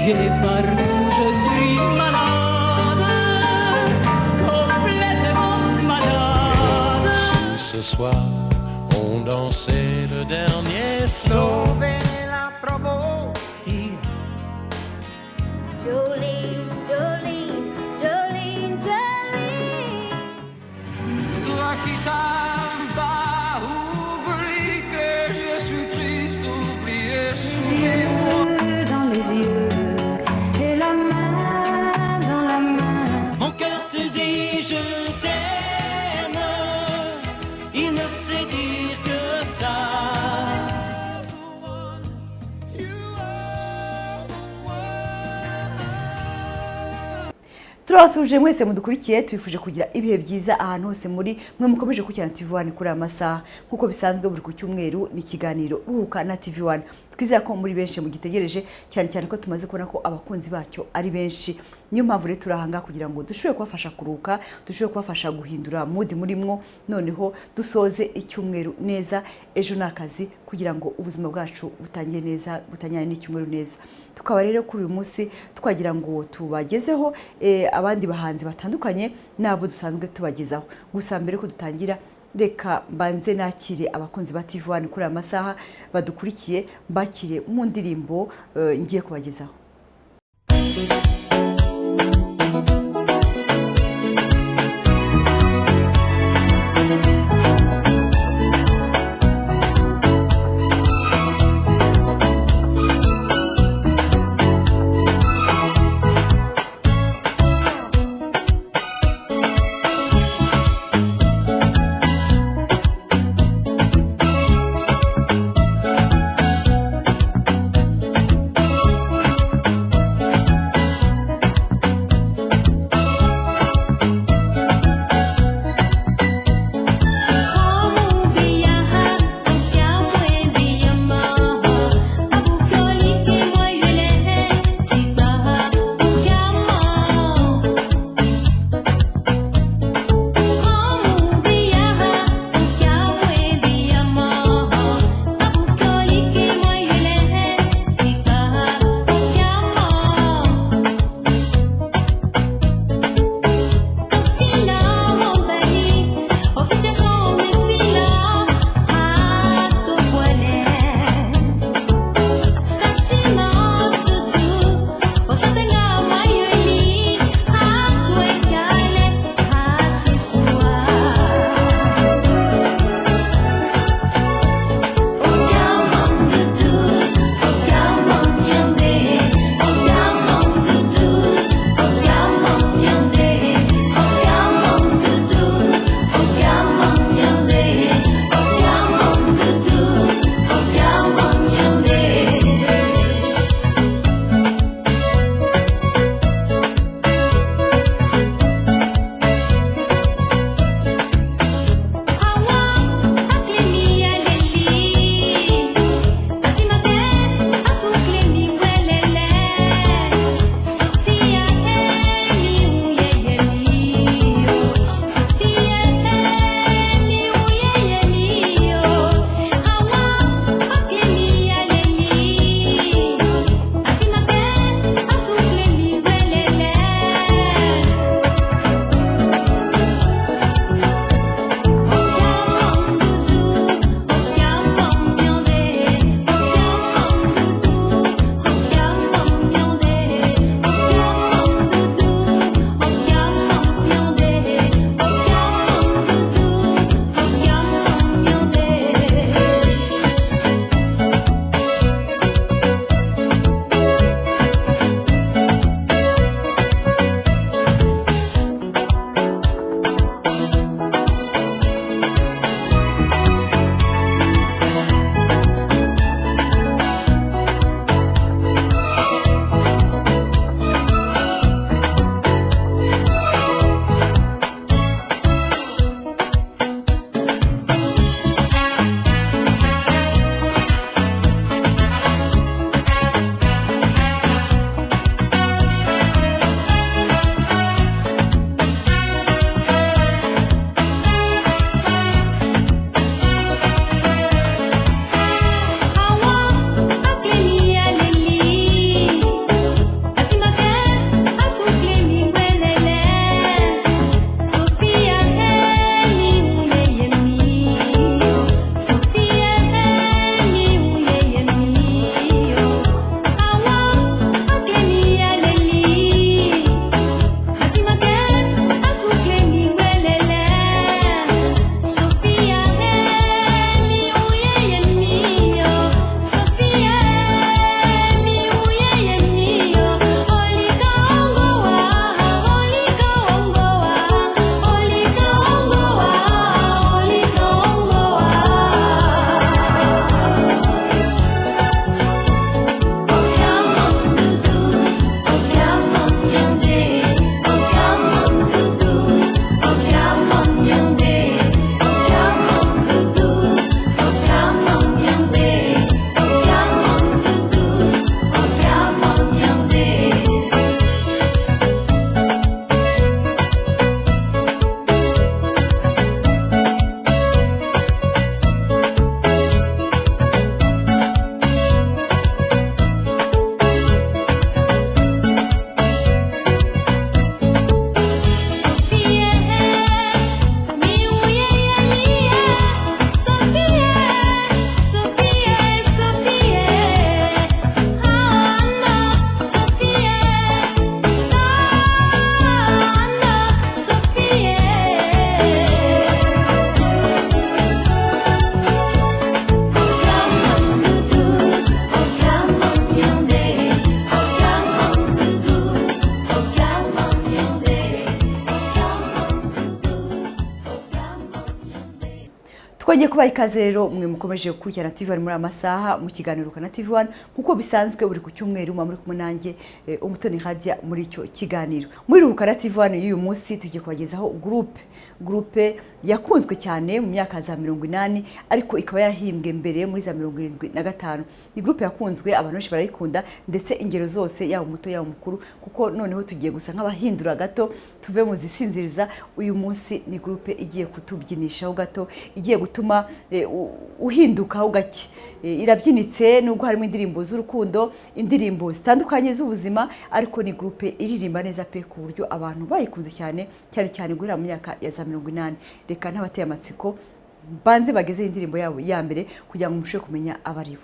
Et partout je suis malade, complètement malade. Si ce soir on dansait le dernier slow, la trovo Jolene, Jolene, Jolene, Jolene. Toi qui t'as oublie que je suis triste, oublié sous mes mots. Dans les yeux et la main dans la main. Mon cœur te dit je t'aime, il ne sait dire que ça. turabasuje mwese mudukurikiye twifuje kugira ibihe byiza ahantu hose muri mwe mukomeje kucyana TV1 kuri amasaha nkuko bisanzwe buri ku cyumweru ni kiganiro ruhuka na TV1 twizera ko muri benshi mugitegereje cyane cyane ko tumaze kubona ko abakunzi bacyo ari benshi niyo mpamvu rero turahanga kugira ngo dushobore kubafasha kuruka dushobore kubafasha guhindura mood muri mwo noneho dusoze icyumweru neza ejo nakazi kugira ngo ubuzima bwacu butangire neza butanyane n'icyumweru neza tukaba rero kuri uyu munsi twagira ngo tubagezeho abandi bahanzi batandukanye nabo dusanzwe tubagezaho gusa mbere ko dutangira reka mbanze nakire abakunzi ba TV1 kuri amasaha badukurikiye mbakire mu ndirimbo ngiye kubagezaho. twongeye kubaha ikaze rero mwe mukomeje gukurikirana TV1 muri amasaha mu kiganiro kana TV1 nkuko bisanzwe buri ku cyumweru muri kumwe nanjye Umutoni Hadia muri icyo kiganiro. Muri rukana TV1 y'uyu munsi tugiye kubagezaho groupe yakunzwe cyane mu myaka za 80 ariko ikaba yarahimbwe mbere muri za 75. Ni groupe yakunzwe abantu benshi barayikunda ndetse ingero zose yaba muto yaba mukuru kuko noneho tugiye gusa nk'abahindura gato tuve mu zisinziriza. Uyu munsi ni groupe igiye kutubyinishaho gato, igiye gutuma uhindukaho gake. Irabyinitse nubwo harimo indirimbo z'urukundo, indirimbo zitandukanye z'ubuzima, ariko ni groupe iririmba neza pe ku buryo abantu bayikunze cyane guhera mu myaka ya za 80. Reka ntabateye amatsiko banze bageze indirimbo yabo ya mbere kugira ngo mushe kumenya abaribo.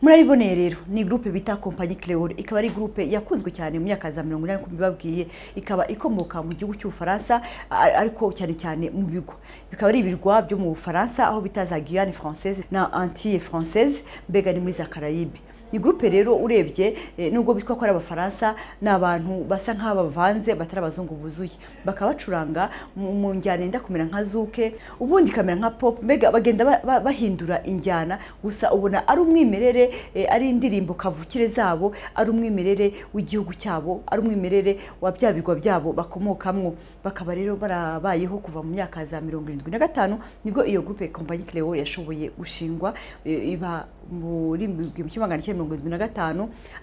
Murayiboneye rero ni groupe bita Compagnie Creole, ikaba ari groupe yakunzwe cyane mu myaka za 80 kubibabwiye, ikaba ikomoka mu gihugu cy'u Faransa ariko cyane mu bigo. Bikaba ari ibirwa byo mu Faransa aho bitaza Guyane française na Antilles française, mbega ni muri za Caraïbes. Ni groupe rero urebye nubwo bitwa ko ari abafaransa n'abantu basa nk'abavanze batari abazungu buzuye, bakabacuranga mu njyana yenda kumera nka zuke ubundi kamera nka pop, mbega bagenda bahindura injyana gusa ubona ari umwimerere, ari indirimbo kavukire zabo, ari umwimerere w'igihugu cyabo, ari umwimerere wa byabigwa byabo bakomokamwo. Bakaba rero barabayeho kuva mu myaka za 75 nibwo iyo groupe Compagnie Creole yashoboye gushingwa, iba muri 1975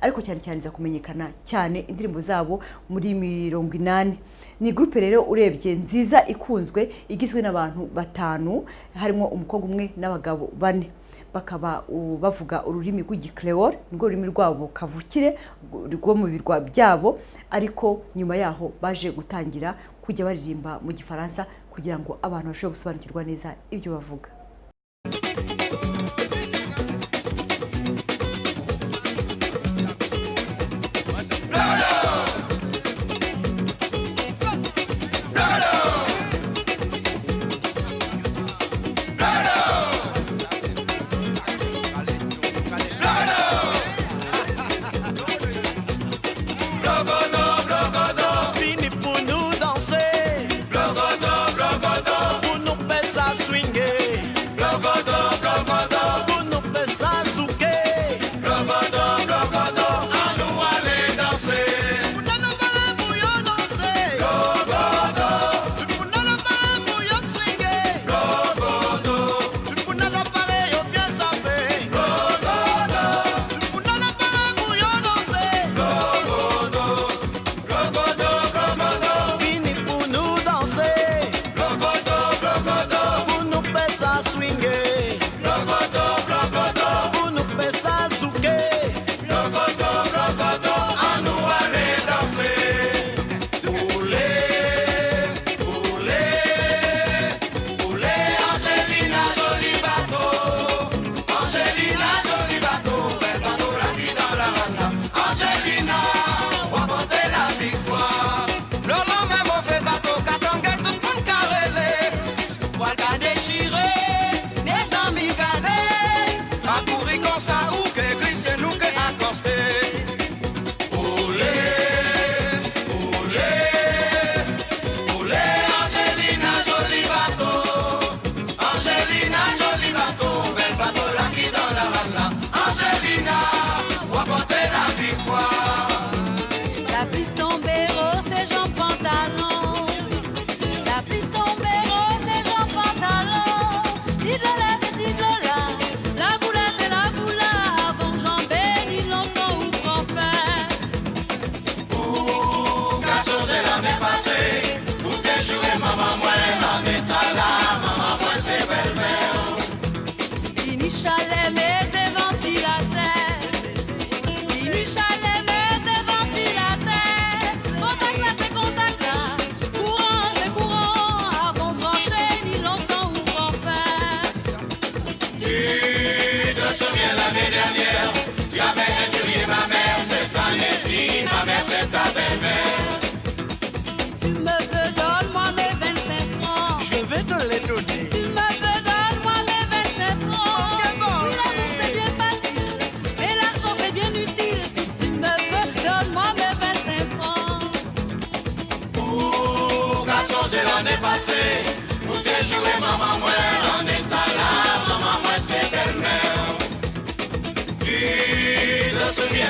ariko cyane za kumenyekana cyane indirimbo zabo muri 80. Ni groupe rero urebye nziza ikunzwe, igizwe n'abantu batanu, harimo umukobwa umwe n'abagabo bane. bakaba bavuga ururimi rw'igikreole nirwo rurimi rwabo kavukire rwo mu birwa byabo, ariko nyuma yaho baje gutangira kujya baririmba mu gifaransa kugira ngo abantu bashobore gusobanukirwa neza ibyo bavuga.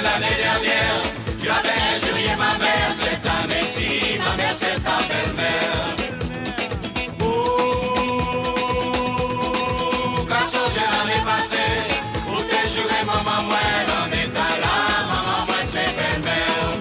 L'année dernière, tu avais injurié ma mère. Cette année-ci, ma mère c'est ta belle-mère. Qu'a changé l'année passée, où t'es juré maman moi, l'on est là, maman moi c'est belle-mère.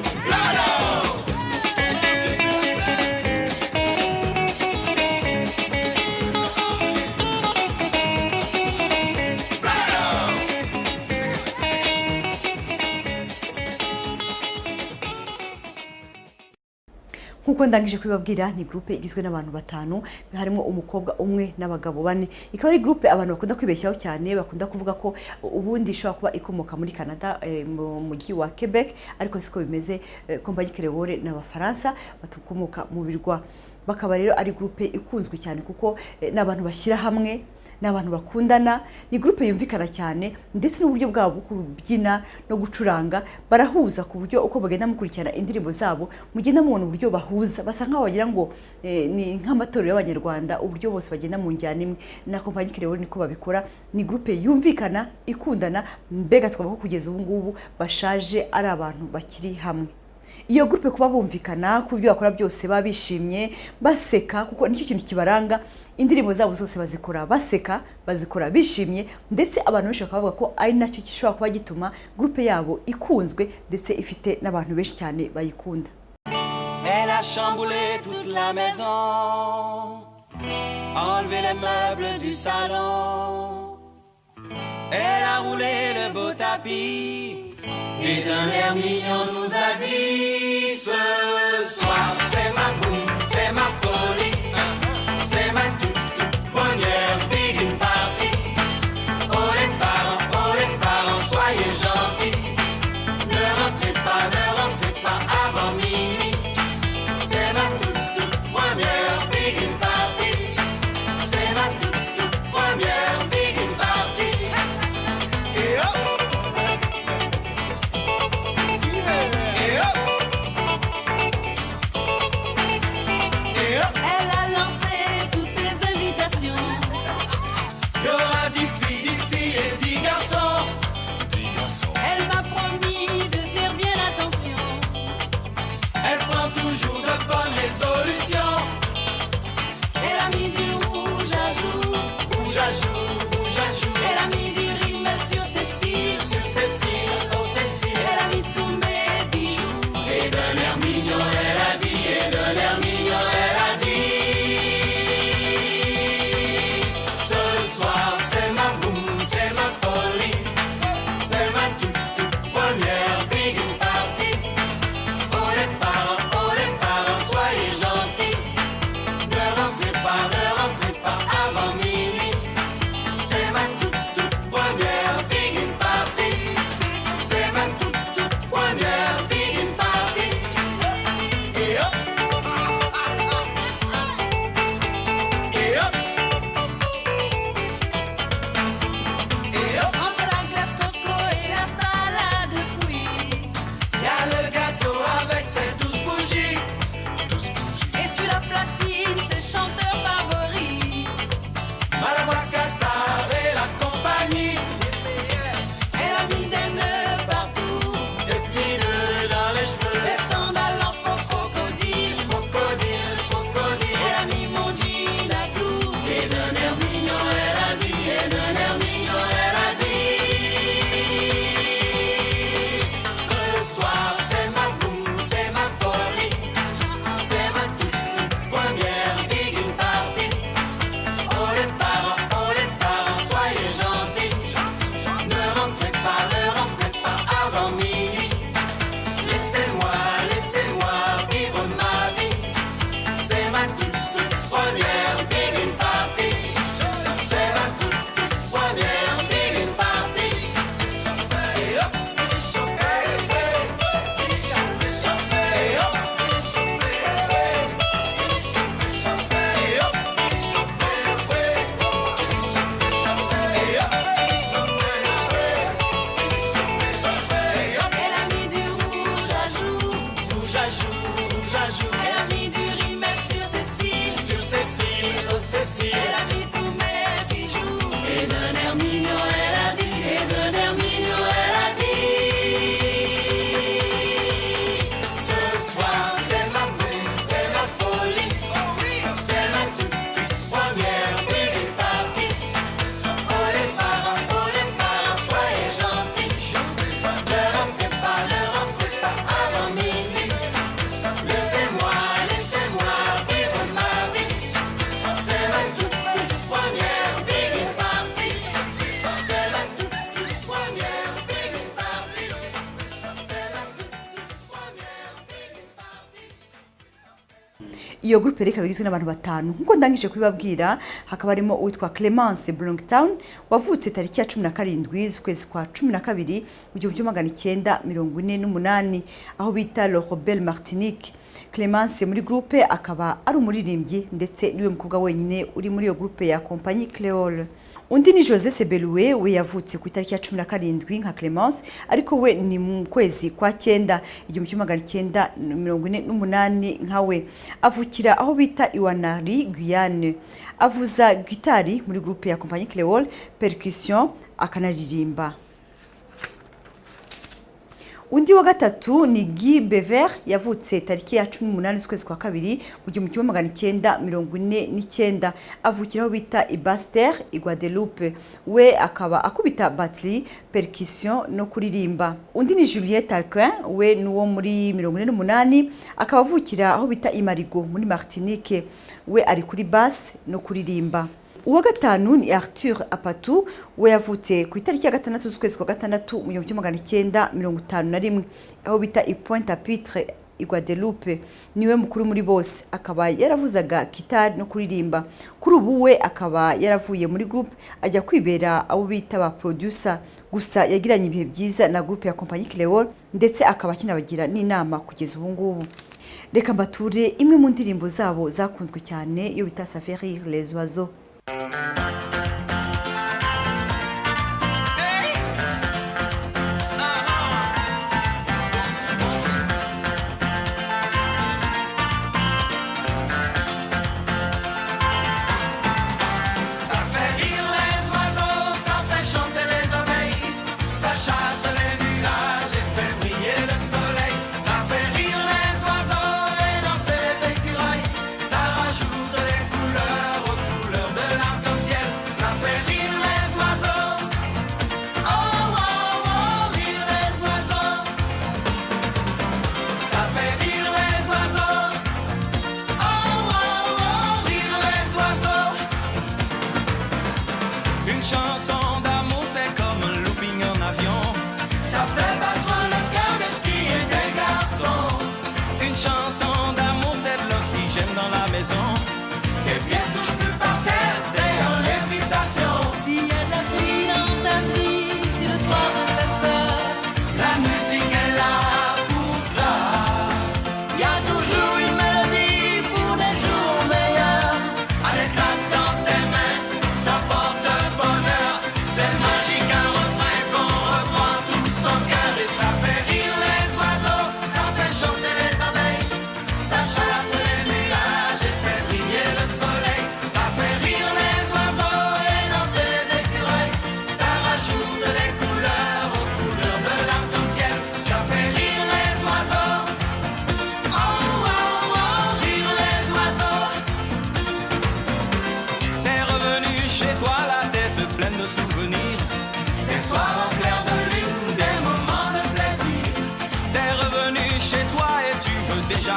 nkuko ndangije kubibabwira ni groupe igizwe n'abantu batanu, harimo umukobwa umwe n'abagabo bane. Ikaba ari groupe abantu bakunda kwibeshyaho cyane, bakunda kuvuga ko ubundi ishobora kuba ikomoka muri Canada mu mujyi wa Quebec, ariko siko bimeze. Kompanyi Creole n'abafaransa batukomoka mu birwa. Bakaba rero ari groupe ikunzwe cyane kuko n'abantu bashyira hamwe, n'abantu bakundana. Ni groupe yumvikana cyane, ndetse n'uburyo bwabo kubyina no gucuranga barahuza ku buryo uko bagenda mukurikirana indirimbo zabo mugenda mubona uburyo bahuza, basa nkaho bagira ngo ni nk'amatorero y'abanyarwanda, uburyo bose bagenda mu njyana imwe. Na Kompanyi Creole niko babikora. Ni groupe yumvikana, ikundana, mbega twabaho kugeza ubu ngubu bashaje ari abantu bakiri hamwe. Iyo groupe kuba bumvikana ku byo bakora byose babishimye baseka, kuko nicyo kintu kibaranga. Indirimbo zabo zose bazikora baseka, bazikora bishimye, ndetse abantu benshi bakavuga ko ari nacyo gishobora kuba gituma groupe yabo ikunzwe ndetse ifite n'abantu benshi cyane bayikunda. Elle a chamboulé toute la maison, enlevé les meubles du salon, Elle a roulé le beau tapis et d'un air mignon nous a dit: ce soir c'est ma boum, c'est ma folie, c'est ma toute première big party. Oh les parents, soyez gentils, ne rentrez pas avant minuit. C'est ma toute première big party, c'est ma toute première big party. Et hop! Elle a lancé toutes ses invitations. Il y aura 10 filles et 10 garçons. Elle m'a promis de faire bien attention. Elle prend toujours de bonnes résolutions. Elle a mis du rouge à jour. Rouge à jour, rouge à jour. Elle a mis du rimel sur ses cils. Sur Cécile, oh Cécile. Elle a mis tous mes bijoux. Et d'un air mignon, elle a dit. Et d'un air mignon, elle a dit: ce soir, c'est ma boum, c'est ma folie, c'est ma toute première big party. Oh les parents, soyez gentils, ne rentrez pas avant minuit. C'est ma toute première big party, c'est ma toute première big party. Et hop! Et hop! Et hop! Entre la glace coco et la salade de fruits. Y a le gâteau avec ses 12 bougies. Et sur la platine, ses chanteurs favoris. Malaboua-Kassar et la compagnie. Elle a mis des nœuds partout. Des petits nœuds dans les cheveux. Ses sandales en faux crocodile. Crocodile, crocodile. Elle a mis mon jean à clous. Et d'un air mignon, elle a dit. Et d'un air mignon, elle a dit: ce soir, c'est ma boum, c'est ma folie, c'est ma toute première big party. Oh les parents, soyez gentils, ne rentrez pas avant minuit. Laissez-moi vivre ma vie. C'est ma toute première big party. C'est ma toute première big party. Et hop, chauffé, et hop, chauffé, et hop, Elle a mis du rouge à jour. rouge à jour, rouge à jour. Elle a mis du rimel sur ses cils. Sur Cécile, oh Cécile. Elle a mis tous mes bijoux. Et d'un air mignon, elle a dit. Et d'un air mignon, elle a dit: ce soir, c'est ma boum, c'est ma folie, c'est ma toute première big party. Oh les parents, soyez gentils, ne rentrez pas avant minuit. Laissez-moi vivre ma vie. C'est ma toute première big party. C'est ma toute première big party. C'est ma toute première big party. iyo groupe rero ikaba igizwe n'abantu batanu nkuko ndangije kubibabwira. Hakaba harimo uwitwa Clemence Blanktown wavutse tariki ya 17 z'ukwezi kwa 12 mu 1948 aho bita Le Rebelle Martinique. Clemence muri groupe akaba ari umuririmbyi ndetse niwe mukobwa wenyine uri muri iyo groupe ya Compagnie Creole. Undi ni José Sebeloué we yavutse ku itariki ya 17 nka Clemence ariko we ni mu kwezi kwa 9 1948 nkawe. Avukira aho bita Iwanari Guyane. Avuza gitari muri groupe ya Compagnie Creole, percussion akanaririmba. Undi wa gatatu ni Guy Bever yavutse tariki ya 18 z'ukwezi kwa 2 mu 1949. Avukiraho bita Ibaster i Guadeloupe. We akaba akubita batterie, percussion no kuririmba. Undi ni Juliette Tarquin we nuwo muri 48 akaba avukira aho bita Imarigo muri Martinique. We ari kuri bass no kuririmba. uwa gatanu ni Arthur Apatu we yavutse ku itariki ya 6 z'ukwezi kwa gatandatu mu 1951 aho bita i Pointe-à-Pitre i Guadeloupe. Niwe mukuru muri bose, akaba yaravuzaga gitari no kuririmba. Kuri ubu we akaba yaravuye muri groupe ajya kwibera abo bita ba producer, gusa yagiranye ibihe byiza na groupe ya Compagnie Creole ndetse akaba kinabagira n'inama kugeza ubu ngubu. Reka mbature imwe mu ndirimbo zabo zakunzwe cyane iyo bita Ça fait rire les oiseaux.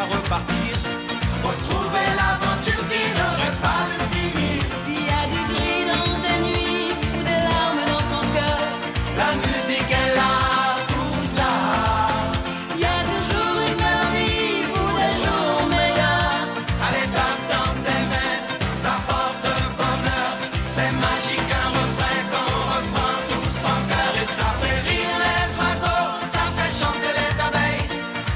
Repartir, retrouver l'aventure qui n'aurait pas de finir. S'il y a du gris dans tes nuits ou des larmes dans ton cœur, la musique est là pour ça. il y a toujours une mélodie pour les jours meilleurs. Allez, tape dans tes mains, ça porte bonheur. C'est magique, un refrain qu'on reprend tous en cœur. Et ça fait rire les oiseaux, ça fait chanter les abeilles,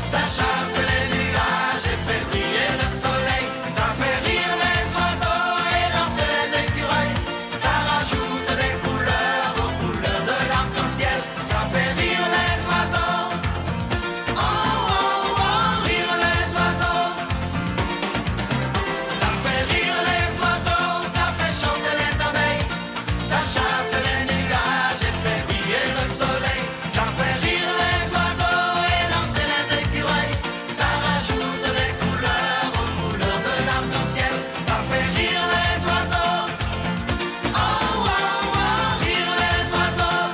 ça chasse les nuages et fait briller le soleil. Ça fait rire les oiseaux et danser les écureuils, ça rajoute des couleurs aux couleurs de l'arc-en-ciel. Ça fait rire les oiseaux, oh oh oh, rire les oiseaux. Ça fait rire les oiseaux, ça fait chanter les abeilles, ça chasse les nuages et fait briller le soleil. Ça fait rire les oiseaux et danser les écureuils, ça rajoute des couleurs aux couleurs de l'arc-en-ciel. Ça fait rire les oiseaux, oh oh oh, rire les oiseaux.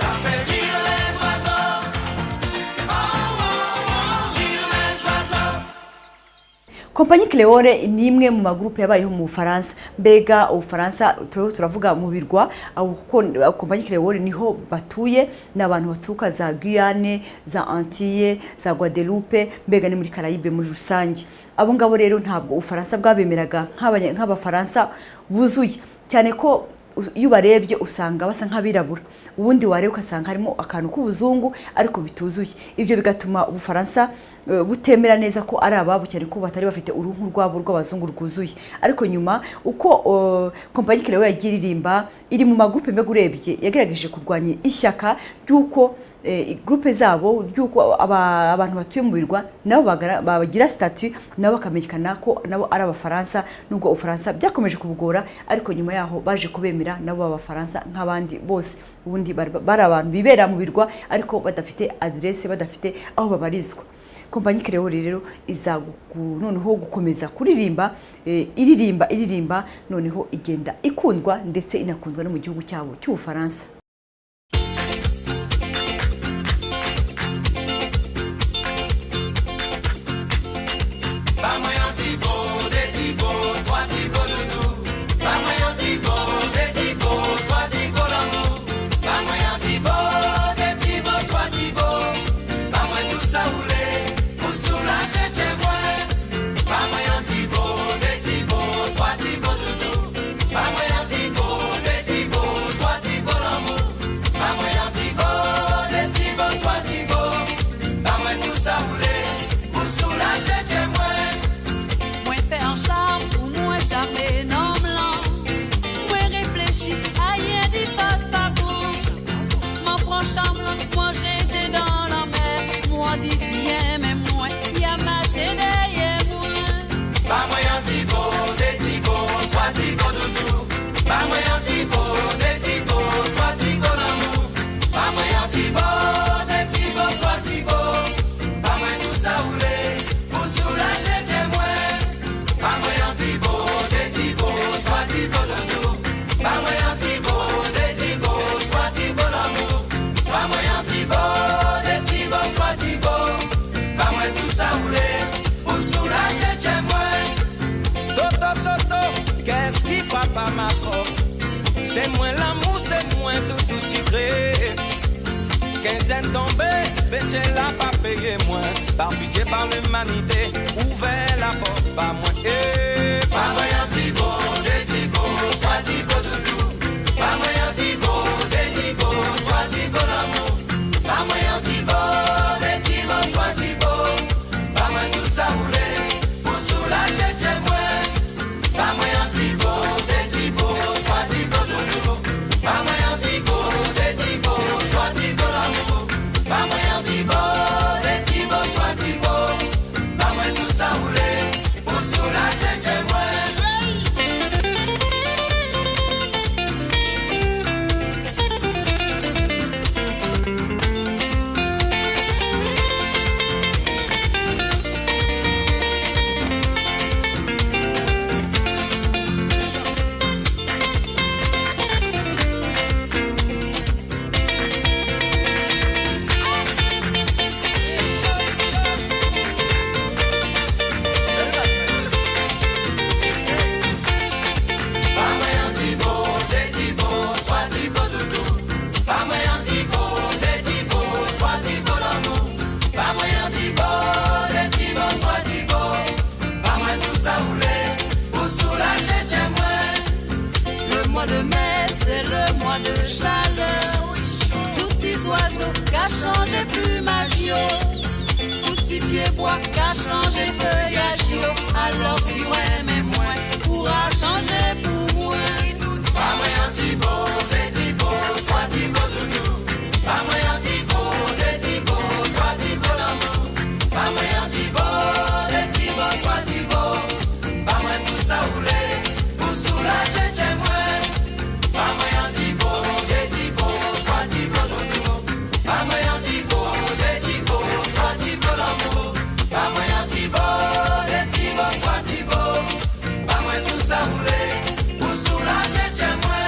Ça fait rire les oiseaux, oh oh oh, rire les oiseaux. Compagnie Creole ni imwe mu magroupe yabayeho mu Bufaransa. Mbega Ubufaransa turavuga mu birwa, kuko Compagnie Creole niho batuye, n'abantu baturuka za Guyane, za Antilles, za Guadeloupe, mbega ni muri Caraïbe muri rusange. Abo ngabo rero ntabwo Ubufaransa bwabemeraga nk'abafaransa buzuye, cyane ko iyo barebye usanga basa nk'abirabura, ubundi wareba ukasanga harimo akantu k'ubuzungu ariko bituzuye. Ibyo bigatuma Ubufaransa butemera neza ko ari ababo, cyane ko batari bafite uruhu rwabo rw'abazungu rwuzuye. Ariko nyuma uko Compagnie Creole yagiririmba iri mu magroupe mbega urebye yagerageje kurwanya ishyaka ry'uko groupe zabo ry'uko abantu batuye mu birwa nabo bagira statut nabo bakamenyekana ko nabo ari abafaransa, nubwo Ubufaransa byakomeje kubugora, ariko nyuma yaho baje kubemera nabo abafaransa nk'abandi bose. Ubundi bari abantu bibera mu birwa ariko badafite adresse, badafite aho babarizwa. Compagnie Creole rero iza noneho gukomeza kuririmba, iririmba noneho igenda ikundwa ndetse inakundwa no mu gihugu cyabo cy'Ubufaransa. Pas moyen Thibaut, des Thibaut, trois Thibaut de nous. pas ma faute. C'est moins l'amour, c'est moins tout sucré. Quinzaine tombée, Bétier l'a pas payé moins. Par pitié, par l'humanité, ouvert la porte, pas moins. Pas moyen Thibaut, des Thibaut, soit Thibaut doudou. Pas moyen Thibaut, des Thibaut, soit Thibaut l'amour. Pas moyen Thibaut, des Thibaut, soit Thibaut. Pas moins tout ça roulé, pour soulager chez moi. Pas moyen Thibaut, des Thibaut, soit Thibaut doudou. Pas moyen Thibaut, des Thibaut, soit Thibaut l'amour. Pas moyen Thibaut, des Thibaut, soit Thibaut. Pas moins tout ça roulé, pour soulager chez moi. Le mai, c'est le mois de chaleur. Tout petit oiseau qu'a changé plumage, tout petit pied bois qu'a changé feuillage. Alors si ouais mais moins pourra changer pour moi. Pas moyen Thibaut, des Thibaut, soit Thibaut doudou. Pas moyen Thibaut, des Thibaut, soit Thibaut l'amour. Pas moyen Thibaut, des Thibaut, soit Thibaut. Pas moins tout ça roulé, pour soulager chez moi. Pas moyen Thibaut, des Thibaut, soit Thibaut doudou. Pas moyen Thibaut, des Thibaut, soit Thibaut l'amour. Pas moyen Thibaut, des Thibaut, soit Thibaut. Pas moins tout ça roulé, pour soulager chez moi.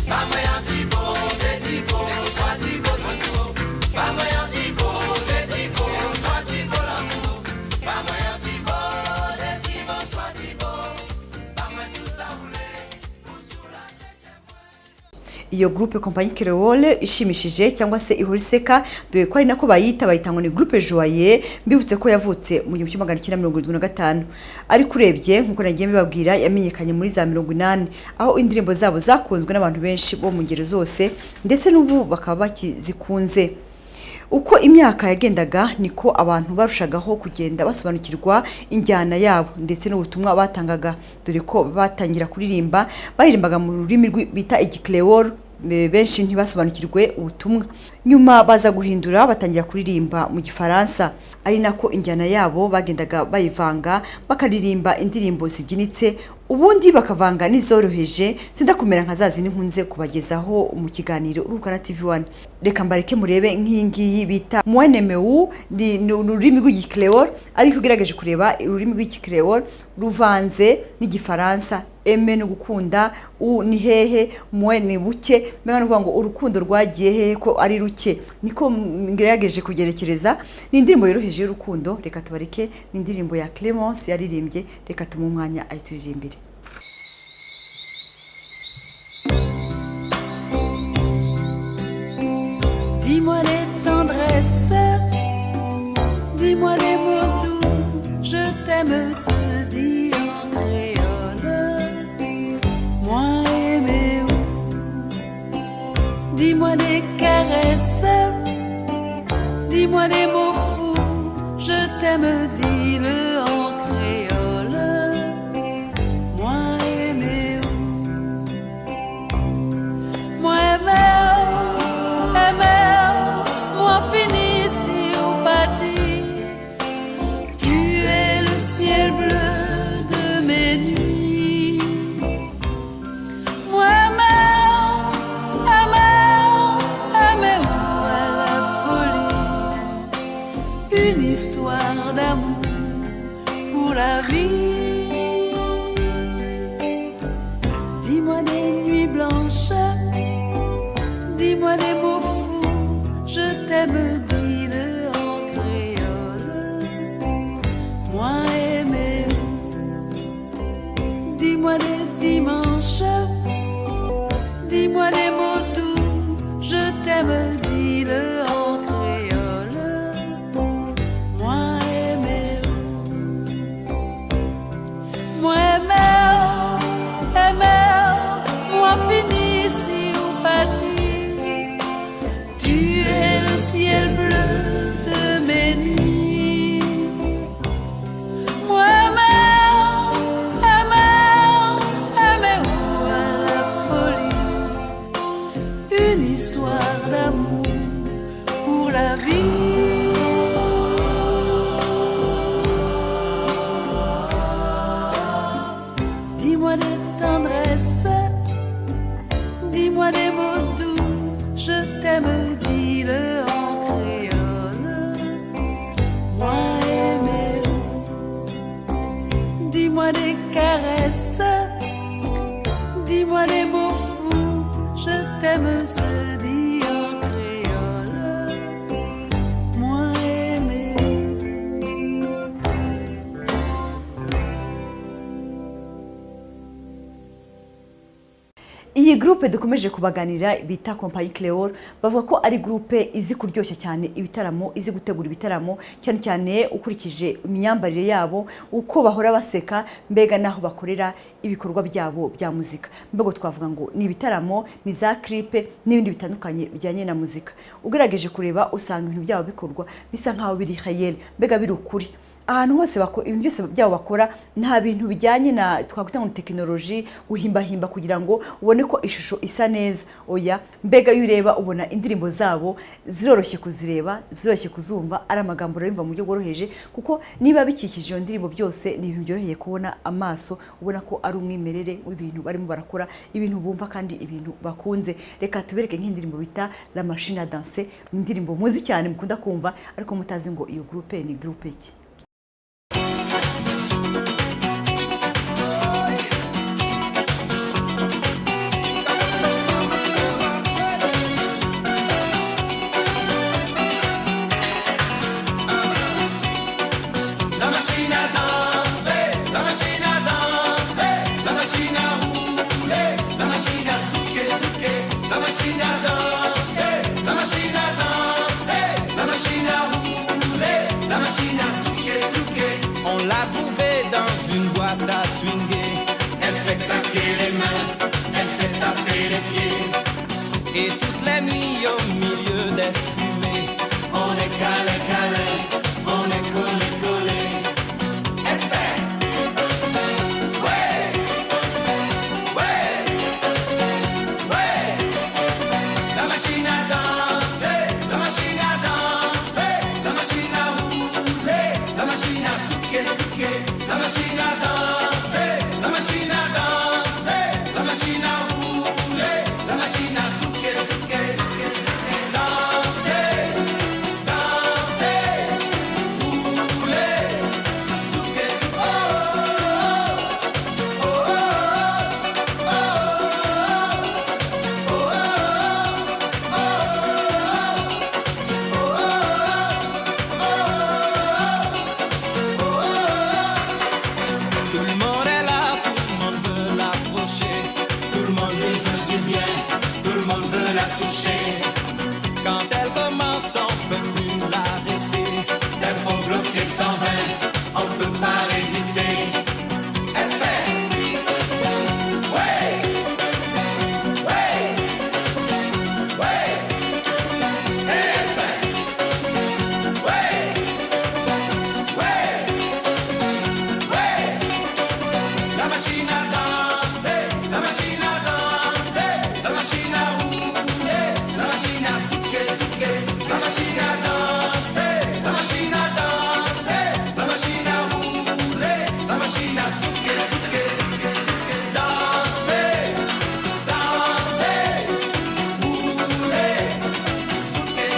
Pas moyen Thibaut, des Thibaut, soit Thibaut doudou. Pas moyen Thibaut, des Thibaut, soit Thibaut l'amour. Pas moyen Thibaut, des Thibaut, soit Thibaut. Pas moins tout ça roulé, pour soulager chez moi. iyo groupe compagnie Creole ishimishije cyangwa se ihora iseka dore ko ari nako bayita ngo ni groupe Joye mbibutse ko yavutse mu 1975 ariko urebye nkuko nagiye mbibabwira yamenyekanye muri za 80 aho indirimbo zabo zakunzwe n'abantu benshi bo mu ngero zose ndetse n'ubu bakaba bakizikunze. Uko imyaka yagendaga niko abantu barushagaho kugenda basobanukirwa injyana yabo ndetse n'ubutumwa batangaga dore ko batangira kuririmba baririmbaga mu rurimi bita igikleor benshi ntibasobanukirwe ubutumwa nyuma baza guhindura batangira kuririmba mu gifaransa ari nako injyana yabo bagendaga bayivanga bakaririmba indirimbo zibyinitse ubundi bakavanga n'izoroheje sindakumera nka zazi n'inkunze kubagezaho mu kiganiro Rukana TV1 reka mbareke murebe nk'ingiyi bita Mwenemeu ni ururimi rw'igikleor ariko ugerageje kureba ururimi rw'igikleor ruvanze n'igifaransa eme no gukunda u ni hehe mwe ni buke mbega no ngo urukundo rwagiye hehe ko ari ruke niko ngerageje kugerekereza ni indirimbo yoroheje y'urukundo reka tubareke ni indirimbo ya Clemence yaririmbye reka tumumwanya ayituririmbire. Dis-moi les tendresses, dis-moi les mots doux, je t'aime se dit en créole, moi aimé où. Dis-moi des caresses, dis-moi des mots fous, je t'aime dis-le en créole, moi aimé où. Moi aimé moi fini si on bâtit. Tu es le ciel bleu de mes nuits. Moi aimé à la folie. Une histoire d'amour pour la vie. Dis-moi des nuits blanches, dis-moi des mots fous, je t'aime dis-le en créole, moi aimé. Dis-moi des dimanches, Dis-moi des mots doux, je t'aime, dis-le en créole. Moi aimer, moi fini si ou parti. Tu es le ciel bleu de mes nuits. Moi aimer ou à la folie. Une histoire d'amour pour la vie. Dis-moi des tendresses, dis-moi des mots doux, je t'aime, dis-le en créole. Moi aimer, dis-moi des caresses, dis-moi des mots fous, je t'aime, se dit en créole. Moi aimer. iyi groupe dukomeje kubaganira bita Compagnie Creole bavuga ko ari groupe izi kuryoshya cyane ibitaramo, izi gutegura ibitaramo cyane cyane ukurikije imyambarire yabo, uko bahora baseka, mbega naho bakorera ibikorwa byabo bya muzika. Mbego twavuga ngo ni ibitaramo, ni za clip n'ibindi bitandukanye bijyanye na muzika. Ugerageje kureba usanga ibintu byabo bikorwa bisa nkaho biri khayel, mbega biri ukuri. Ahantu hose ibintu byose byabo bakora nta bintu bijyanye na twakwita ngo technology uhimba kugira ngo ubone ko ishusho isa neza. Oya, mbega yureba ubona indirimbo zabo ziroroshye kuzireba, ziroroshye kuzumva, ari amagambo yumva mu buryo bworoheje, kuko niba bikikije iyo ndirimbo byose ni ibintu byoroheye kubona amaso, ubona ko ari umwimerere w'ibintu barimo barakora, ibintu bumva kandi ibintu bakunze. Reka tubereke nk'indirimbo bita La Machine à Danser, indirimbo muzi cyane mukunda kumva ariko mutazi ngo iyo groupe ni groupe iki. On l'a trouvée dans une boîte à swinguer. Elle fait claquer les mains, elle fait taper les pieds. Et toutes les nuits au milieu des fumées, on est calé, on est collé. Elle fait ouais. La machine à danser, la machine à danser, la machine à rouler, la machine à souquer, la machine à danser, la machine à danser, la machine à rouler, la machine à souquer, danser, rouler, souquer, Tout le monde est là, tout le monde veut l'approcher, tout le monde lui veut du bien, tout le monde veut la toucher. Quand elle commence, on peut plus l'arrêter. Tempo bloqué 120, on peut pas résister. Elle fait ouais. Elle fait ouais. La machine à danser, la machine à danser, la machine à rouler, la machine à souquer, la machine à danser, la machine à danser, la machine à rouler, la machine à souquer, danser, rouler, souquer,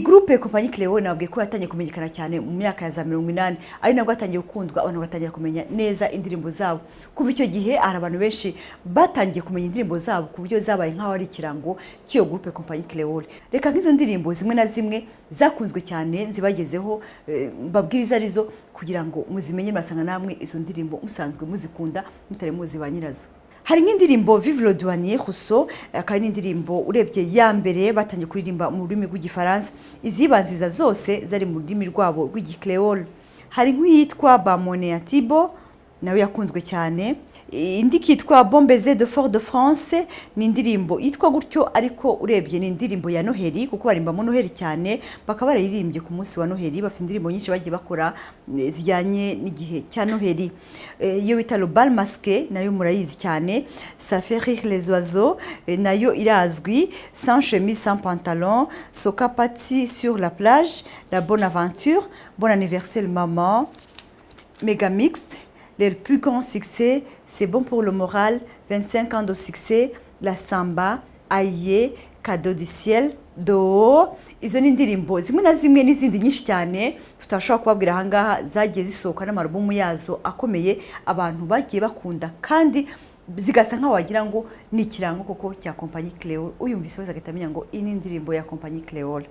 groupe kompanyi Cleo nabwiye ko yatangiye kumenyekana cyane mu myaka ya za 80 ari nabwo atangiye gukundwa abantu batangira kumenya neza indirimbo zabo. Kuva icyo gihe hari abantu benshi batangiye kumenya indirimbo zabo ku buryo zabaye nkaho ari ikirango cy'iyo groupe kompanyi Cleo. Reka nk'izo ndirimbo zimwe na zimwe zakunzwe cyane nzibagezeho babwiriza arizo kugira ngo muzimenye masanga namwe izo ndirimbo musanzwe muzikunda mutare muzi ba nyirazo. Hari nk'indirimbo Vive le douanier Rousseau akaba n'indirimbo urebye ya mbere batangiye kuririmba mu rurimi rw'igifaransa. Izibanziza zose zari mu rurimi rwabo rw'igikreole. Hari nk'iyitwa Bamone ya Tibo nawe yakunzwe cyane. Indi kitwa Bombeze de Fort de France ni indirimbo yitwa gutyo ariko urebye ni indirimbo ya Noheli kuko barimba mu Noheli cyane bakaba baririmbye ku munsi wa Noheli bafite indirimbo nyinshi bagiye bakora zijyanye n'igihe cya Noheli. Iyo bita Le Bal Masqué nayo murayizi cyane. Ça fait rire les oiseaux nayo irazwi. Sans chemise sans pantalon, Soka Pati sur la plage, La Bonne Aventure, Bon anniversaire maman, Méga Mixte. Le plus grand succès, c'est bon pour le moral, 25 ans de succès, la samba, aïe, cadeau du ciel, do. Izo ni indirimbo zimwe na zimwe n'izindi nyinshi cyane tutashobora kubabwira ahangaha zagiye zisohoka n'amarubumu yazo akomeye abantu bagiye bakunda kandi zigasa nkaho wagira ngo ni ikirango koko cya kompanyi Cleo. Uyumvise wese agahita amenya ngo iyi ni indirimbo ya kompanyi Cleo.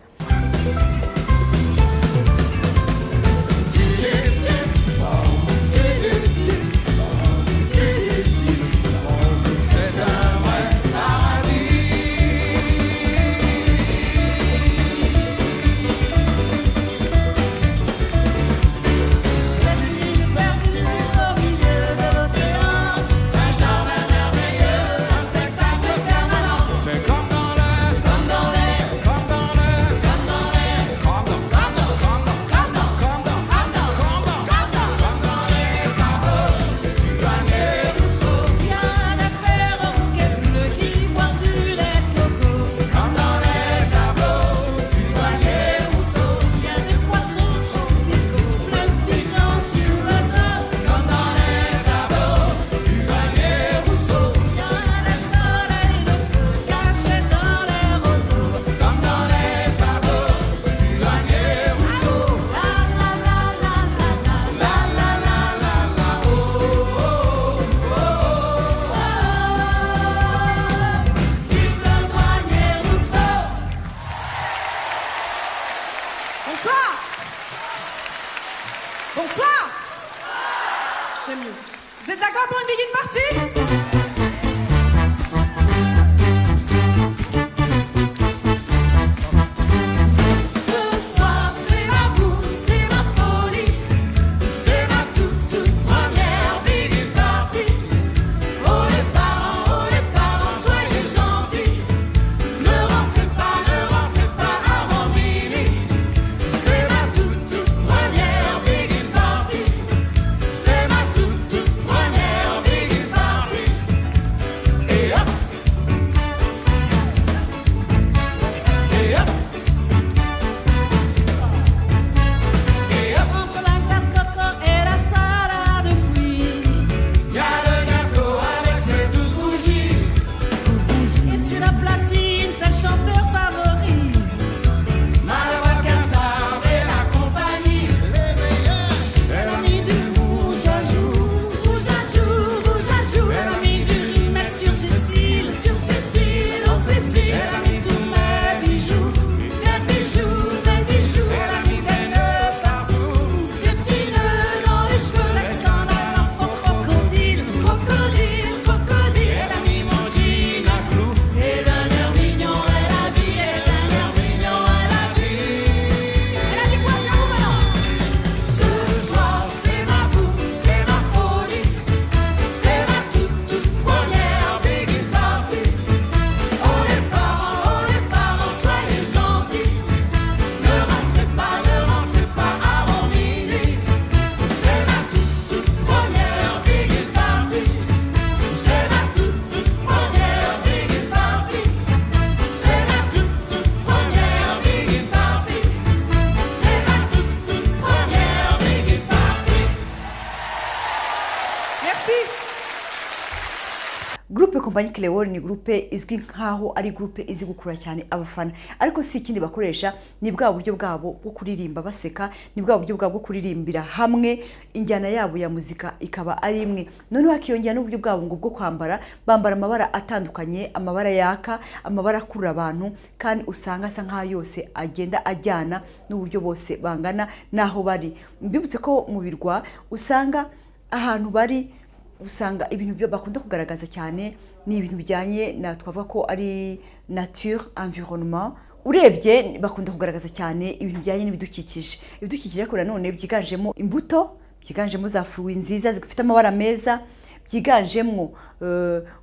Bonsoir. J'aime mieux. Vous êtes d'accord pour une begin party? C'est ma toute première big party. kompanyi Cleol ni groupe izwi nkaho ari groupe izi gukura cyane abafana, ariko si ikindi bakoresha ni bwa buryo bwabo bwo kuririmba baseka, ni bwa buryo bwabo bwo kuririmbira hamwe, injyana yabo ya muzika ikaba ari imwe. None wakiyongera n'uburyo bwabo ngo bwo kwambara, bambara amabara atandukanye, amabara yaka, amabara akurura abantu, kandi usanga asa nkaho yose agenda ajyana n'uburyo bose bangana naho bari. Mbibutse ko mu birwa usanga ahantu bari usanga ibintu byo bakunda kugaragaza cyane ni ibintu bijyanye na twavuga ko ari nature, environnement. Urebye bakunda kugaragaza cyane ibintu bijyanye n'ibidukikije. Ibidukikije ariko nanone byiganjemo imbuto, byiganjemo za fruits nziza zifite amabara meza, byiganjemo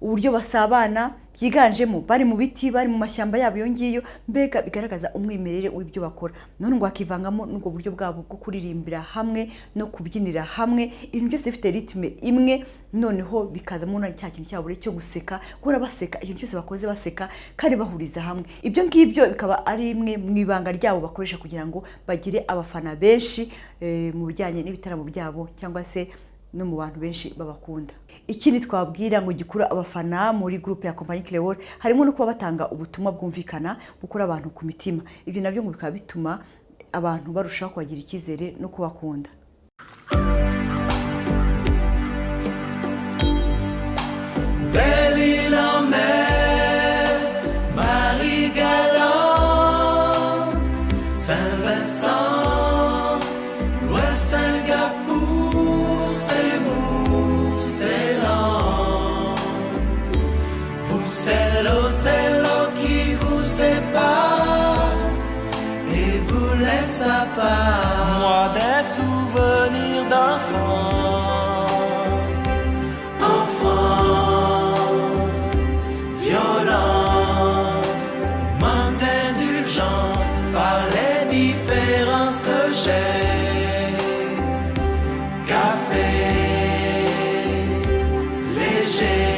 uburyo basabana, byiganjemo bari mu biti, bari mu mashyamba yabo yongiyo, mbega bigaragaza umwimerere w'ibyo bakora. None ngo akivangamo n'ubwo buryo bwabo bwo kuririmbira hamwe no kubyinira hamwe, ibintu byose bifite ritme imwe, noneho bikazamo na cya kintu cyabo cyo guseka, gura baseka, ibintu cyose bakoze baseka kandi bahuriza hamwe. Ibyo ngibyo bikaba ari imwe mu ibanga ryabo bakoresha kugira ngo bagire abafana benshi mu bijyanye n'ibitaramo byabo cyangwa se no mu bantu benshi babakunda. Ikindi twabwira ngo gikura abafana muri groupe ya kompanyi Cleol harimo no kuba batanga ubutumwa bwumvikana bukura abantu ku mitima. Ibyo nabyo ngo bikaba bituma abantu barushaho kubagira icyizere no kubakunda. Belle île en mer, Marie galante, Saint-Vincent, l'Ouest Singapour, c'est mou, c'est lent. Vous, c'est l'eau qui vous sépare et vous laisse à part. Moi, des souvenirs d'enfance, enfance, violence, manque d'indulgence par les différences que j'ai. Café, léger,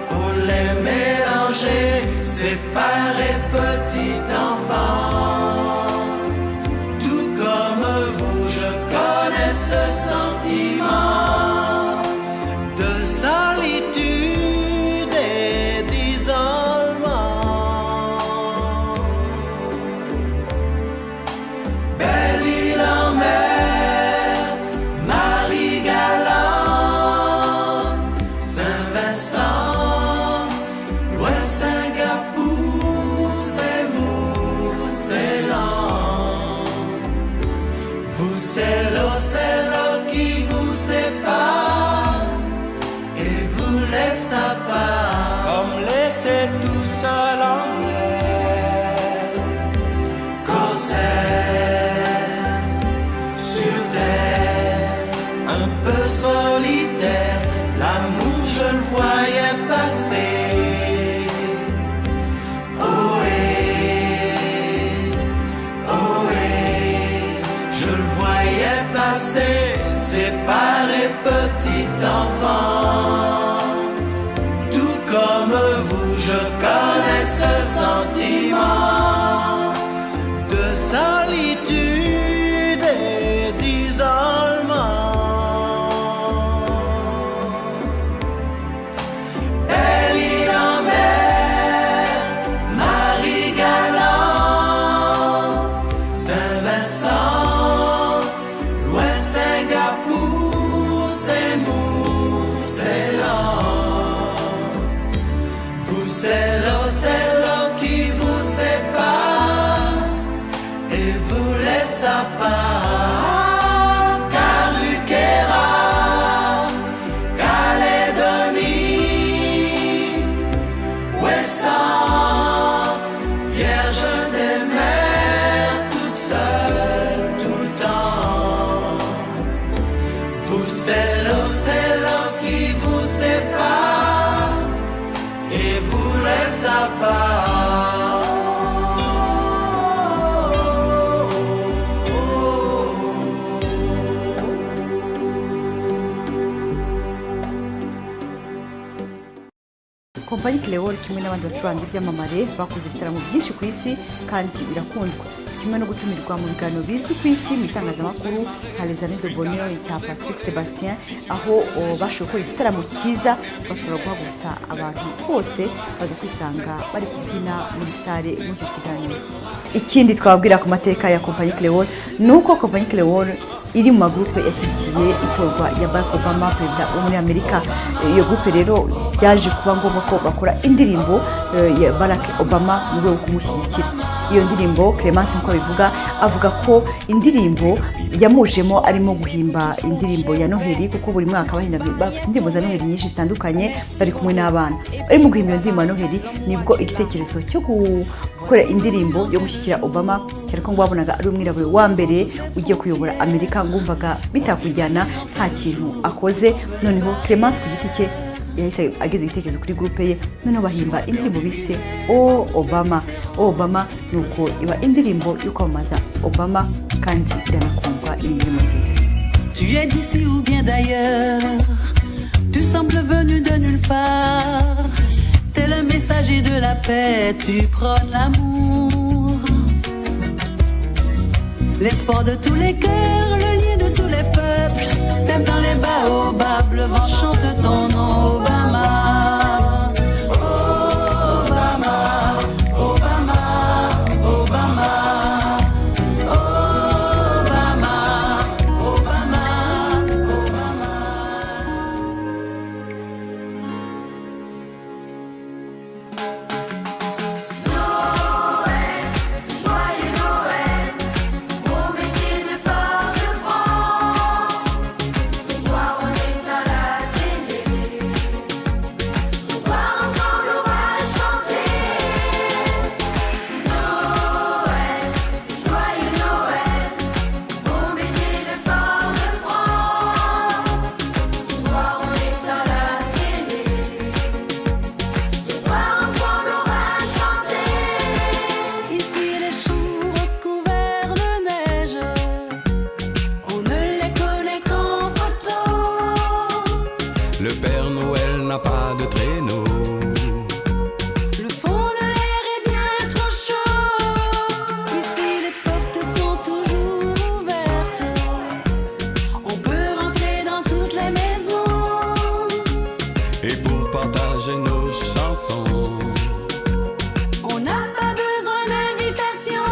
pour les mélanger, séparer petit enfant. Tout comme vous, je connais ce sentiment de solitude et d'isolement. Belle île en mer, Marie galante, Saint-Vincent, l'Ouest Singapour, c'est mou, c'est lent. Vous, c'est l'eau qui vous sépare et vous laisse à part. Comme laisser tout seul en mer, corsaire, sur terre, un peu solitaire, l'amour je le voyais passer. Je le voyais passer, séparé petit enfant. Tout comme vous, je connais ce sentiment de solitude et d'isolement. Belle île en mer, Marie galante, Saint-Vincent, l'Ouest Singapour, c'est mou, c'est lent. Vous, c'est l'eau qui vous sépare et vous laisse à part. Caruquera, Calédonie, Ouessant, Vierge des mers, toute seule, tout le temps. Vous, c'est l'eau qui vous sépare et vous laisse à part. Kompanyi Cleol kimwe n'abandi bacuranzi by'amamare bakoze ibitaramo byinshi ku isi kandi birakundwa. kimwe no gutumirwa mu biganiro bizwi ku isi mu itangazamakuru nka Les Années de Bonheur cya Patrick Sébastien, aho bashoboye gukora igitaramo cyiza, bashobora guhagurutsa abantu bose baza kwisanga bari kubyina muri sale muri icyo kiganiro. Ikindi twabwira ku mateka ya Compagnie Creole ni uko Compagnie Creole iri mu magrupe yashyigikiye itorwa ya Barack Obama, perezida wo muri Amerika. Iyo grupe rero byaje kuba ngombwa ko bakora indirimbo ya Barack Obama mu rwego rwo kumushyigikira. Iyo ndirimbo Clemence nkuko bivuga avuga ko indirimbo yamujemo arimo guhimba indirimbo ya Noheli, kuko buri mwaka bafite indirimbo za Noheli nyinshi zitandukanye bari kumwe n'abana. Arimo guhimba iyo ndirimbo ya Noheli nibwo igitekerezo cyo gukora indirimbo yo gushyigikira Obama, cyane ko ngo wabonaga ari umwirabure wa mbere ugiye kuyobora Amerika, ngumvaga bitakujyana nta kintu akoze. Noneho Clemence ku giti cye yahise ageze igitekerezo kuri groupe ye, noneho bahimba indirimbo bise O Obama. O Obama nuko iba indirimbo yo kwamamaza Obama kandi iranakundwa indirimbo nziza. Tu es d'ici ou bien d'ailleurs, tu sembles venu de nulle part. T'es le messager de la paix, tu prônes l'amour. L'espoir de tous les cœurs, le lien de tous les peuples. Même dans les baobabs, le vent chante ton nom, Obama. Obama, Obama, Obama. Obama, Obama, Obama. Noël, joyeux Noël, au métier de Fort-de-France. Ce soir on est à la télé. Ce soir ensemble on va chanter. Noël, joyeux Noël, au métier de Fort-de-France. Ce soir on est à la télé. Ce soir ensemble on va chanter. Ici les champs recouverts de neige, on ne les connaît qu'en photo. Le Père Noël n'a pas de traîneau. Le fond de l'air est bien trop chaud. Ici les portes sont toujours ouvertes. On peut rentrer dans toutes les maisons. Et pour partager nos chansons, On n'a pas besoin d'invitation.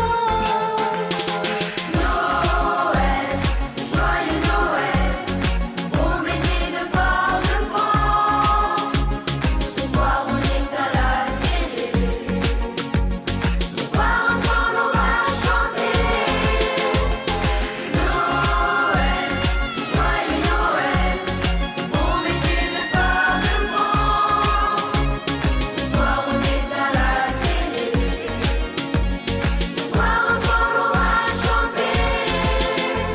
Noël, joyeux Noël, au métier de Fort-de-France. Ce soir on est à la télé. Ce soir ensemble on va chanter. Noël, joyeux Noël, au métier de Fort-de-France. Ce soir on est à la télé. Ce soir ensemble on va chanter.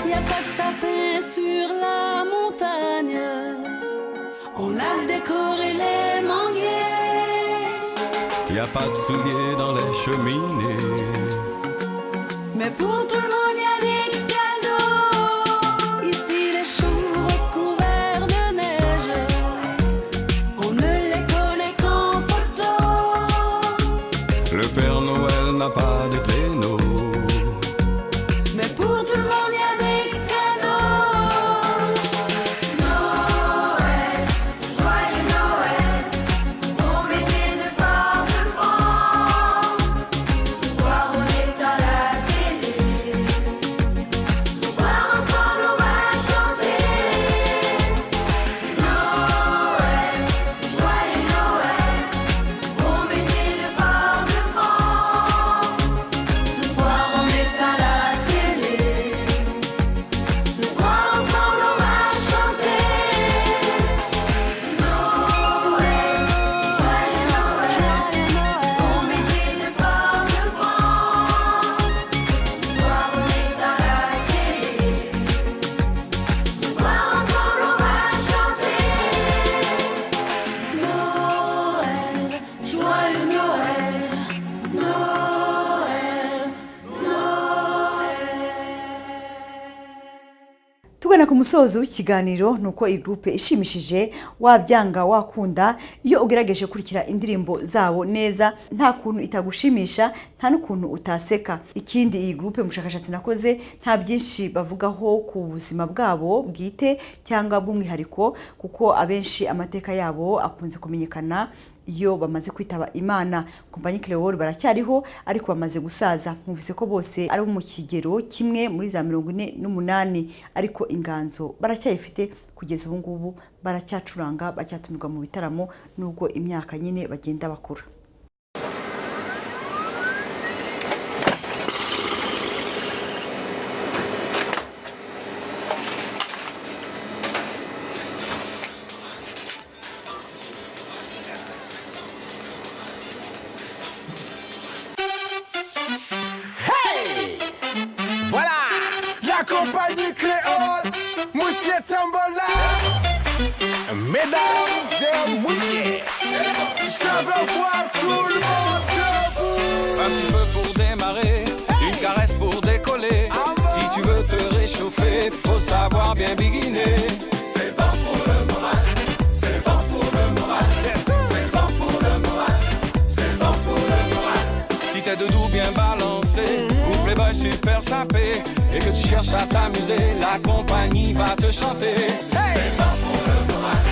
Y a pas de sapin sur la montagne. On a décoré les manguiers. y a pas de souliers dans les cheminées. Mais pour tout le monde y a des cadeaux. Ici les champs recouverts de neige, on ne les connaît qu'en photo. Le Père Noël n'a pas de traîneau. Mais pour tout le monde y a des cadeaux. Noël, joyeux Noël, au métier de Fort-de-France. Ce soir on est à la télé. Ce soir ensemble on va chanter. Noël, joyeux Noël, au métier de Fort-de-France. Ce tugana ku musozo w'ikiganiro nuko iyi groupe ishimishije wabyanga wakunda iyo ugerageje kurikira indirimbo zabo neza nta kuntu itagushimisha nta n'ukuntu utaseka. Ikindi iyi groupe mushakashatsi nakoze nta byinshi bavugaho ku buzima bwabo bwite cyangwa bw'umwihariko kuko abenshi amateka yabo akunze kumenyekana iyo bamaze kwitaba Imana. Kompanyi Cleor baracyariho ariko bamaze gusaza, mwumvise ko bose ari mu kigero kimwe muri za 48 ariko inganzo baracyayifite kugeza ubu ngubu, baracyacuranga bacyatumirwa mu bitaramo nubwo imyaka nyine bagenda bakura. Compagnie Créole, Moussier Tambola. Mesdames et messieurs, je veux voir tout le monde debout. Un petit feu pour démarrer, une caresse pour décoller. Si tu veux te réchauffer, faut savoir bien biguiner. C'est bon pour le moral, c'est bon pour le moral. C'est bon pour le moral, c'est bon pour le moral. Si t'es debout bien balancé, ou playboy super sapé, et que tu cherches à t'amuser, la compagnie va te chanter. Hey! C'est bon pour le moral,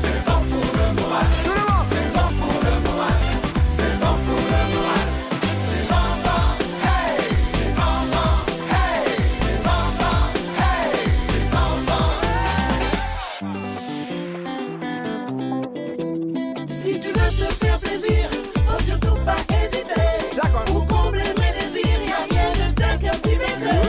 c'est bon pour le moral. Tout le monde, c'est bon pour le moral, c'est bon pour le moral. C'est bon, bon, hey! C'est bon, bon, hey! C'est bon, bon, hey! C'est bon, bon. Si tu veux te faire plaisir, faut surtout pas hésiter. D'accord. Pour combler mes désirs, y'a rien de tel qu'un petit baiser.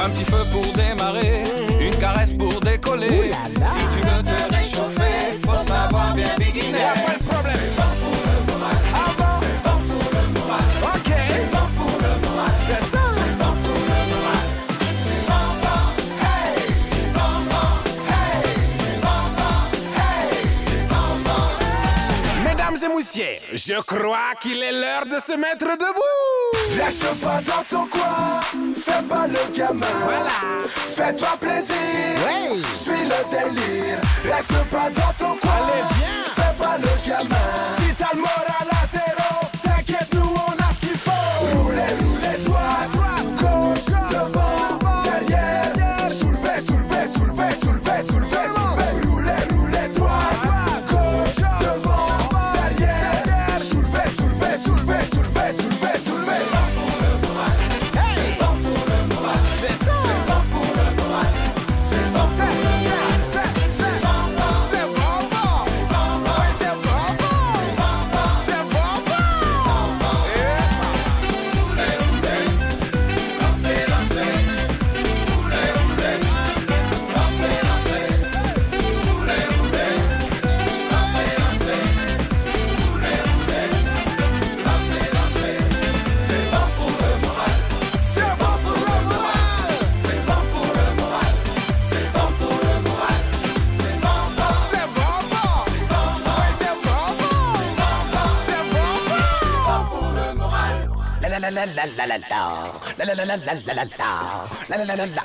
Un petit feu pour démarrer, une caresse pour décoller. Si tu veux te réchauffer, faut savoir bien biguiner. Y'a pas de problème. C'est bon pour le moral. Ah bon? C'est bon pour le moral. Ok. C'est bon pour le moral. C'est ça. C'est bon pour le moral. C'est bon, bon, hey. C'est bon, bon, hey. C'est bon, bon, hey. C'est bon, bon. Mesdames et messieurs, je crois qu'il est l'heure de se mettre debout. Reste pas dans ton coin, fais pas le gamin. Voilà. Fais-toi plaisir, oui. Suis le délire. Reste pas dans ton coin, allez, viens. Fais pas le gamin. Si t'as le moral à zéro, t'inquiète, nous on a ce qu'il faut. Roulez, roulez, droite, gauche, devant, derrière. Soulevez, soulevez, soulevez, soulevez, soulevez, soulevez. Roulez, roulez, droite, gauche, devant, derrière. Soulevez, soulevez, soulevez, soulevez, soulevez, soulevez.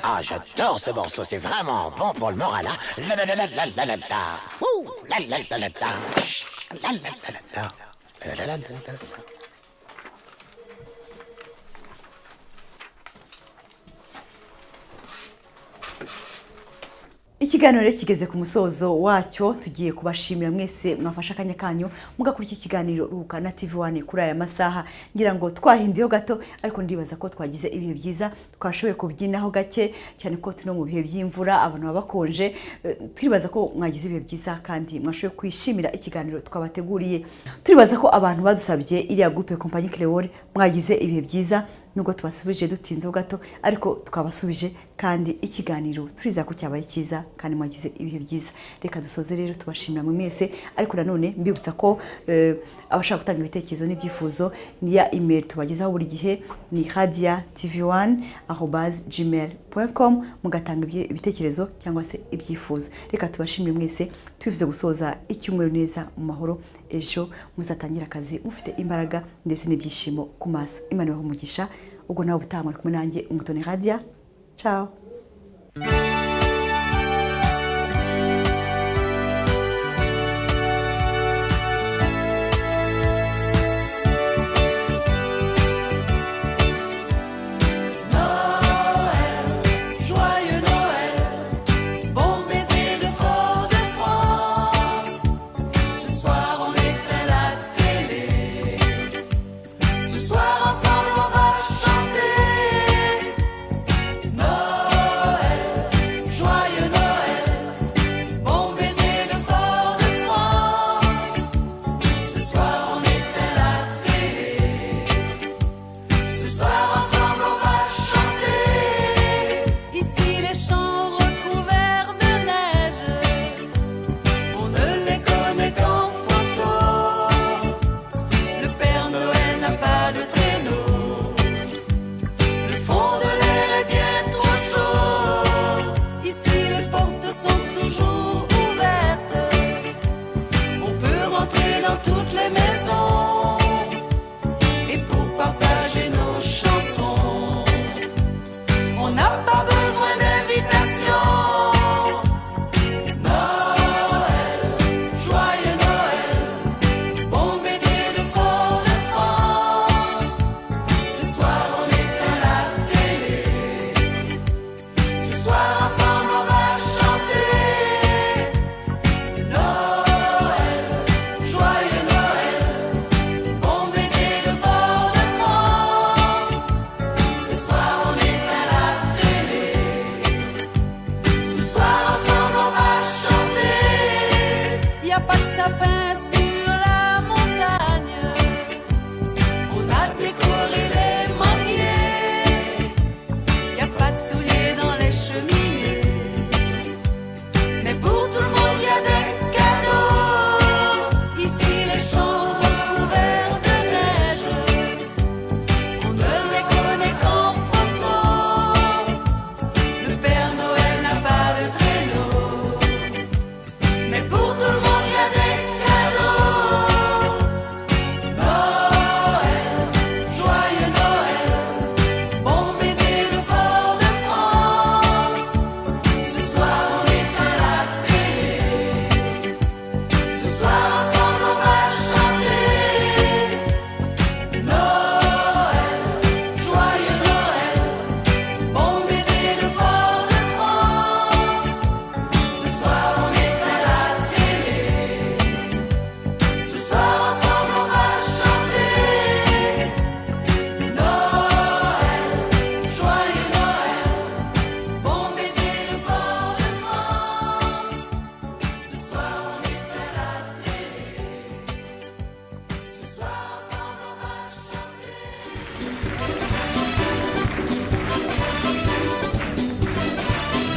Ah, j'adore ce morceau, c'est vraiment bon pour le moral. Ikiganiro kigeze ku musozo wacyo, tugiye kubashimira mwese mwafasha akanya kanyu mugakora iki kiganiro Ruhuka na TV1 kuri aya masaha. Ngira ngo twahindiyeho gato ariko ndibaza ko twagize ibihe byiza, twashoboye kubyinaho gake cyane ko tuno mu bihe by'imvura abantu babakonje. Turibaza ko mwagize ibihe byiza kandi mwashoboye kwishimira ikiganiro twabateguriye. Turibaza ko abantu badusabye iriya groupe Compagnie Cleor mwagize ibihe byiza, nubwo tubasubije dutinzeho gato ariko twabasubije kandi ikiganiro turiza ko cyabaye cyiza kandi mwagize ibihe byiza. Reka dusoze rero tubashimira mu mwese, ariko nanone mbibutsa ko abashaka gutanga ibitekerezo n'ibyifuzo ni ya email tubagezaho buri gihe, ni radiatv1@gmail.com, mugatanga ibitekerezo cyangwa se ibyifuzo. Reka tubashimire mwese, twifuze gusoza icyumweru neza mu mahoro. ejo muzatangira akazi mufite imbaraga ndetse n'ibyishimo ku maso. Imana ibahe umugisha. Ubwo nawe ubutaha muri kumwe nanjye Umutoni Radia. Ciao.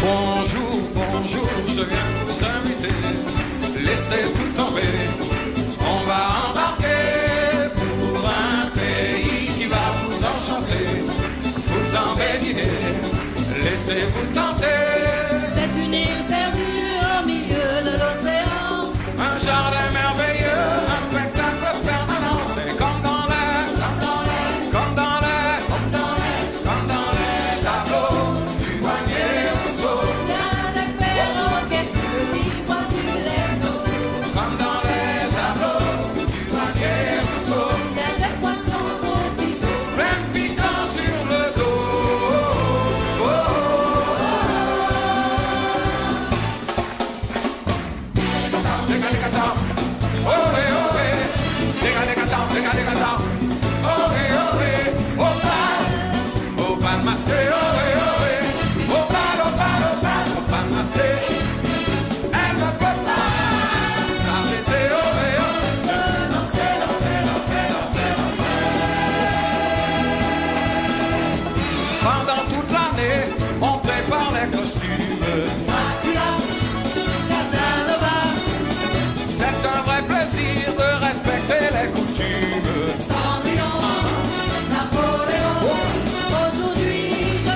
Bonjour, bonjour, je viens vous inviter. Laissez tout tomber, on va embarquer pour un pays qui va vous enchanter, vous embellir, laissez-vous tenter. C'est une île perdue au milieu de l'océan, un jardin merveilleux, un spectacle permanent. C'est comme dans l'air, comme dans l'air, comme dans l'air, comme dans les tableaux du douanier Rousseau. il y a des perroquets petits pointillés, Comme dans les tableaux du douanier Rousseau. il y a des poissons tropicaux, Plein de piquant sur le dos. Pendant toute l'année, on prépare les costumes. C'est un vrai plaisir de respecter les coutumes. Cendrillon, Napoléon. Aujourd'hui je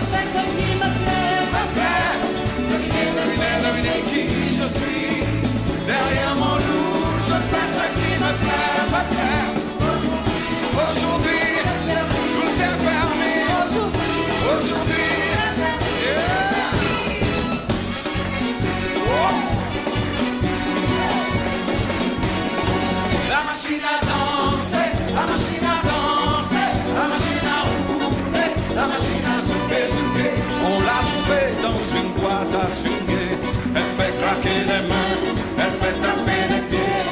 machine à danser, la machine à danser, la machine à rouler, la machine à zouker, zouker. On l'a trouvée dans une boîte à swinguer. Elle fait craquer les mains, elle fait taper les pieds.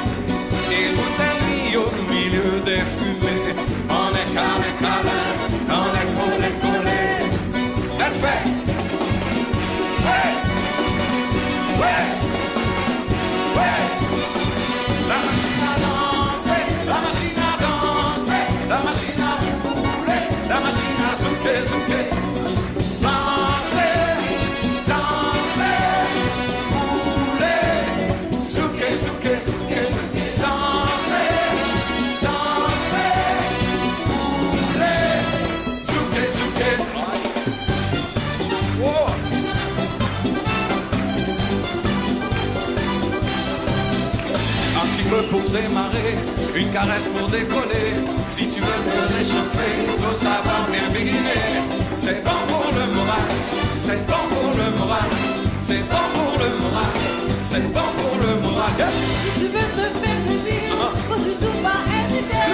Et toute la nuit au milieu des fumées, on est câlin, câlin, on est collé, collé. Elle fait, ouais, ouais, ouais. La machine à danser, la machine à danser, la machine à rouler, la machine à zouker, zouker. Danser, danser, rouler, zouker, zouker, zouker, zouker. Danser, danser, rouler, zouker, zouker. Oh. Un petit feu pour démarrer, une caresse pour décoller. Si tu veux te réchauffer, faut savoir bien béguiner. C'est bon pour le moral, c'est bon pour le moral, c'est bon pour le moral, c'est bon pour le moral. Si tu veux te faire plaisir, faut surtout pas hésiter.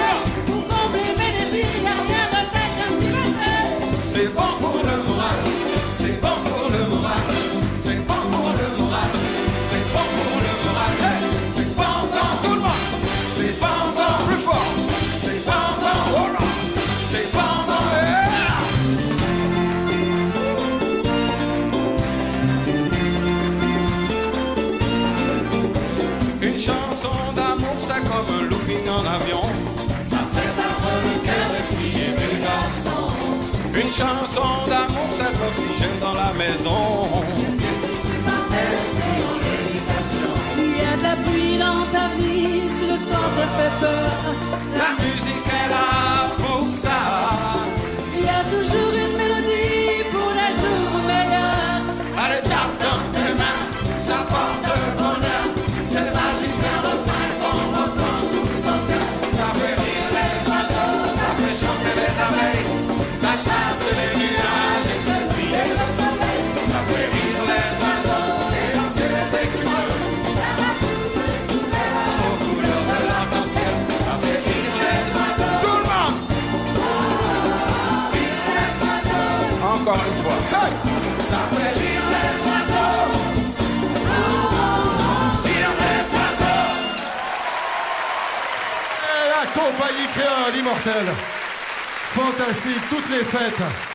Pour combler mes désirs, y'a rien de tel qu'un petit baiser. C'est bon pour le moral, c'est bon pour le moral, c'est bon pour le moral, c'est bon pour le moral. Hey, c'est bon dans tout le monde, c'est bon dans plus fort, c'est bon dans oh là, c'est bon dans Une chanson d'amour, c'est comme un looping en avion. Ça fait battre le cœur des filles et des garçons. Une chanson d'amour, c'est l'oxygène dans la maison. S'il y a de la pluie dans ta vie, si le sang te fait peur, La musique est là pour ça. il y a toujours une mélodie pour les jours meilleurs. Allez, tape dans tes mains, ça porte bonheur. C'est magique, un refrain qu'on reprend tout son cœur. Ça fait rire les oiseaux, ça fait chanter les abeilles. Ça chasse les nuages et fait briller le soleil. Ça fait rire les oiseaux et danser les écureuils. Ça joue les couleurs aux couleurs de l'arc-en-ciel. Ça fait rire les oiseaux. Tout le monde! Rire les oiseaux. Encore une fois. Hey! Ça fait rire les oiseaux. Rire les oiseaux. Et la compagnie créole immortelle. Fantastique, toutes les fêtes.